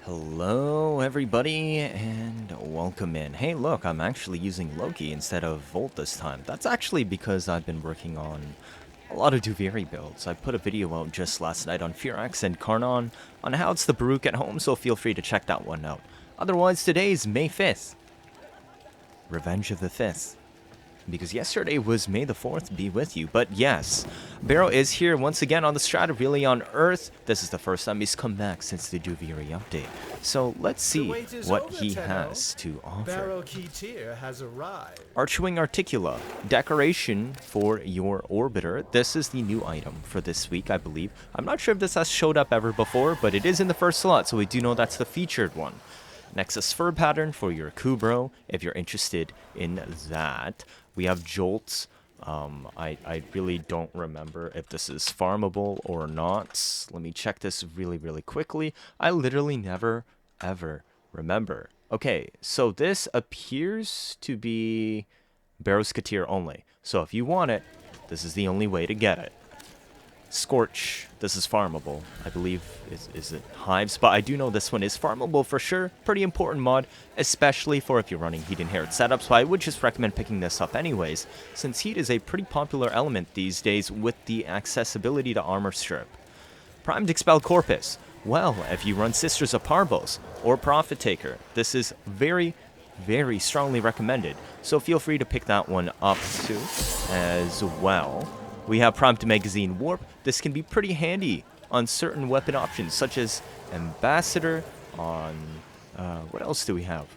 Hello everybody and welcome in. Hey look, I'm actually using Loki instead of Volt this time. That's actually because I've been working on a lot of Duviri builds. I put a video out just last night on FURAX and Incarnon on how it's the Baruuk at home, so feel free to check that one out. Otherwise, today's May 5th. Revenge of the 5th. Because yesterday was May the 4th be with you. But yes, Baro is here once again on the Strata Relay on Earth. This is the first time he's come back since the Duviri update. So let's see what he has to offer. Teer has arrived. Archwing Articula, decoration for your orbiter. This is the new item for this week, I believe. I'm not sure if this has showed up ever before, but it is in the first slot, so we do know that's the featured one. Nexus fur pattern for your Kubro, if you're interested in that. We have Jolt. I really don't remember if this is farmable or not. Let me check this really quickly. I literally never, ever remember. Okay, so this appears to be Baro's Teer only. So if you want it, this is the only way to get it. Scorch, this is farmable. I believe, is it Hives? But I do know this one is farmable for sure. Pretty important mod, especially for if you're running Heat Inherit setups. So I would just recommend picking this up anyways, since Heat is a pretty popular element these days with the accessibility to armor strip. Primed Expel Corpus. Well, if you run Sisters of Parvos or Profit Taker, this is very strongly recommended. So feel free to pick that one up too, as well. We have Primed Magazine Warp. This can be pretty handy on certain weapon options, such as Ambassador, on... what else do we have?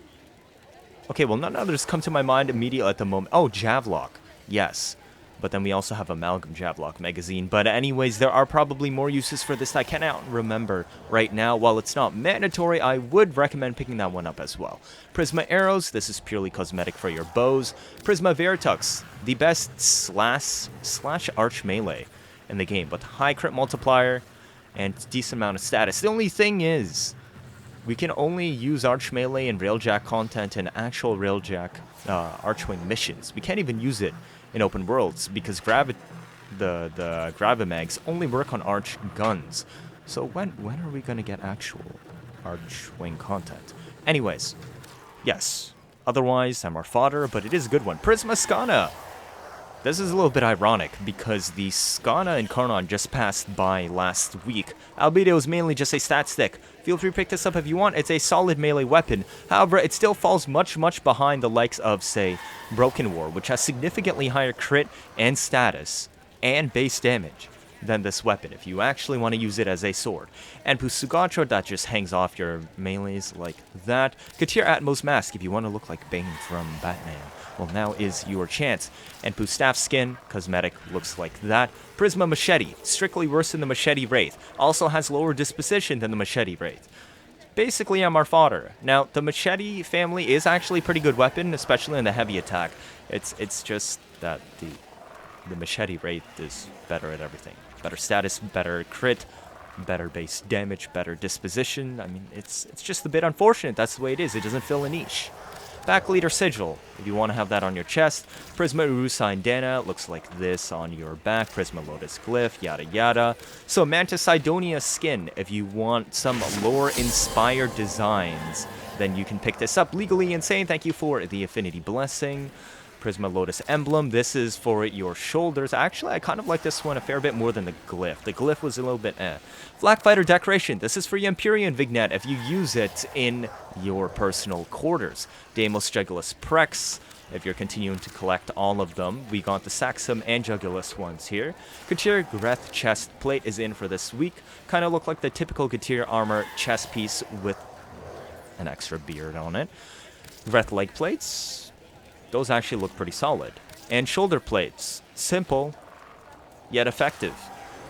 Okay, well, none others come to my mind immediately at the moment. Oh, Javlock. Yes. But then we also have Amalgam Javlock Magazine. But anyways, there are probably more uses for this I cannot remember right now. While it's not mandatory, I would recommend picking that one up as well. Prisma Arrows. This is purely cosmetic for your bows. Prisma Veritux. The best slash arch melee in the game, with high crit multiplier and decent amount of status. The only thing is, we can only use arch melee and railjack content in actual railjack archwing missions. We can't even use it in open worlds because the Gravimags only work on arch guns. So when are we gonna get actual archwing content? Anyways, yes. Otherwise, I'm our fodder, but it is a good one. Prisma Skana. This is a little bit ironic because the Strata Incarnon just passed by last week, albeit it was mainly just a stat stick. Feel free to pick this up if you want. It's a solid melee weapon. However, it still falls much behind the likes of, say, Broken War, which has significantly higher crit and status and base damage than this weapon if you actually want to use it as a sword. And Pusugacho, that just hangs off your melees like that. Teer Atmos Mask if you want to look like Bane from Batman. Well, now is your chance. And Staff Skin, cosmetic, looks like that. Prisma Machete, strictly worse than the Machete Wraith. Also has lower disposition than the Machete Wraith. Basically, I'm our fodder. Now, the Machete family is actually a pretty good weapon, especially in the heavy attack. It's just that the Machete Wraith is better at everything. Better status, better crit, better base damage, better disposition. I mean, it's just a bit unfortunate. That's the way it is. It doesn't fill a niche. Backleader Sigil, if you want to have that on your chest. Prisma Urusine Dana, looks like this on your back. Prisma Lotus Glyph, yada yada. So Mantis Sidonia Skin, if you want some lore-inspired designs, then you can pick this up. Legally Insane, thank you for the Affinity Blessing. Prisma Lotus Emblem, this is for your shoulders. Actually, I kind of like this one a fair bit more than the Glyph. The Glyph was a little bit Flak Fighter Decoration, this is for your Empyrean Vignette if you use it in your personal quarters. Deimos Jugulus Prex, if you're continuing to collect all of them. We got the Saxum and Jugulus ones here. Teer Greth Chest Plate is in for this week. Kind of look like the typical Teer armor chest piece with an extra beard on it. Greth Leg Plates. Those actually look pretty solid. And shoulder plates. Simple, yet effective.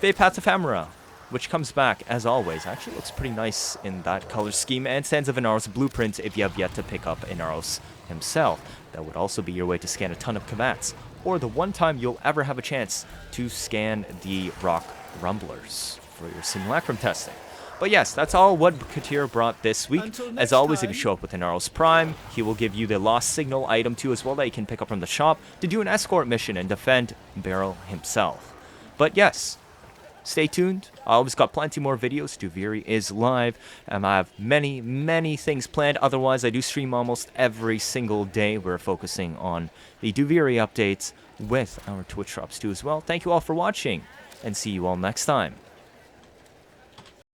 Fate Path Ephemera, which comes back, as always. Actually looks pretty nice in that color scheme. And Sands of Inaros Blueprint if you have yet to pick up Inaros himself. That would also be your way to scan a ton of Kavats. Or the one time you'll ever have a chance to scan the Rock Rumblers for your simulacrum testing. But yes, that's all what Teer brought this week. As always, if you show up with an Aros Prime, he will give you the Lost Signal item too as well that you can pick up from the shop to do an escort mission and defend Baro himself. But yes, stay tuned. I always got plenty more videos. Duviri is live. I have many things planned. Otherwise, I do stream almost every single day. We're focusing on the Duviri updates with our Twitch drops too as well. Thank you all for watching, and see you all next time.